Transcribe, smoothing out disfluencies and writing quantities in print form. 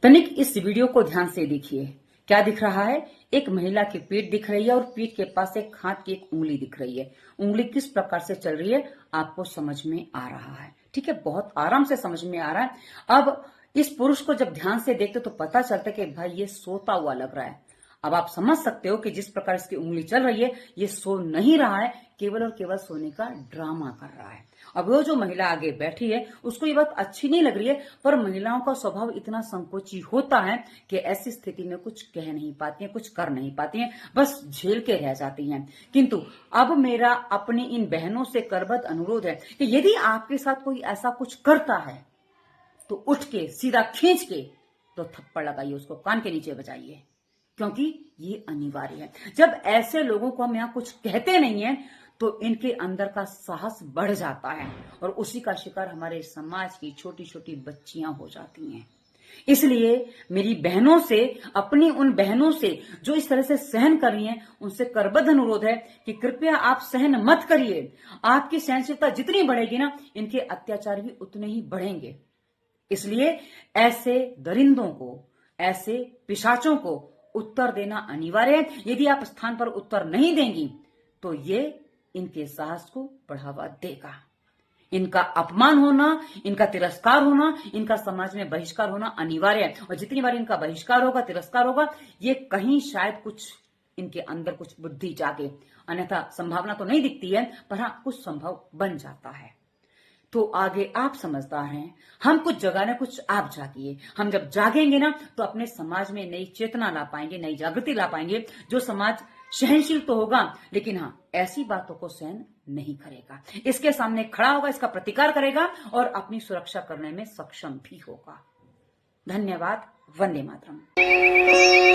तनिक इस वीडियो को ध्यान से देखिए। क्या दिख रहा है? एक महिला की पीठ दिख रही है और पीठ के पास एक हाथ की एक उंगली दिख रही है। उंगली किस प्रकार से चल रही है आपको समझ में आ रहा है। ठीक है, बहुत आराम से समझ में आ रहा है। अब इस पुरुष को जब ध्यान से देखते तो पता चलता है कि भाई ये सोता हुआ लग रहा है। अब आप समझ सकते हो कि जिस प्रकार इसकी उंगली चल रही है ये सो नहीं रहा है, केवल और केवल सोने का ड्रामा कर रहा है। अब वो जो महिला आगे बैठी है उसको ये बात अच्छी नहीं लग रही है, पर महिलाओं का स्वभाव इतना संकोची होता है कि ऐसी स्थिति में कुछ कह नहीं पाती हैं, कुछ कर नहीं पाती हैं, बस झेल के रह जाती हैं। किंतु अब मेरा अपनी इन बहनों से करबद्ध अनुरोध है कि यदि आपके साथ कोई ऐसा कुछ करता है तो उठ के सीधा खींच के तो थप्पड़ लगाइए, उसको कान के नीचे बजाइए, क्योंकि ये अनिवार्य है। जब ऐसे लोगों को हम यहाँ कुछ कहते नहीं है तो इनके अंदर का साहस बढ़ जाता है और उसी का शिकार हमारे समाज की छोटी छोटी बच्चियां हो जाती हैं। इसलिए मेरी बहनों से, अपनी उन बहनों से जो इस तरह से सहन कर रही हैं, उनसे करबद्ध अनुरोध है कि कृपया आप सहन मत करिए। आपकी सहनशीलता जितनी बढ़ेगी ना, इनके अत्याचार भी उतने ही बढ़ेंगे। इसलिए ऐसे दरिंदों को, ऐसे पिशाचों को उत्तर देना अनिवार्य है। यदि आप स्थान पर उत्तर नहीं देंगी तो ये इनके साहस को बढ़ावा देगा। इनका अपमान होना, इनका तिरस्कार होना, इनका समाज में बहिष्कार होना अनिवार्य है। और जितनी बार इनका बहिष्कार होगा, तिरस्कार होगा, ये कहीं शायद कुछ इनके अंदर कुछ बुद्धि जागे। अन्यथा संभावना तो नहीं दिखती है, पर हाँ कुछ संभव बन जाता है। तो आगे आप समझदार हैं, हम कुछ जगाने, कुछ आप जागिए। हम जब जागेंगे ना तो अपने समाज में नई चेतना ला पाएंगे, नई जागृति ला पाएंगे। जो समाज सहनशील तो होगा, लेकिन हाँ ऐसी बातों को सहन नहीं करेगा, इसके सामने खड़ा होगा, इसका प्रतिकार करेगा और अपनी सुरक्षा करने में सक्षम भी होगा। धन्यवाद। वंदे मातरम।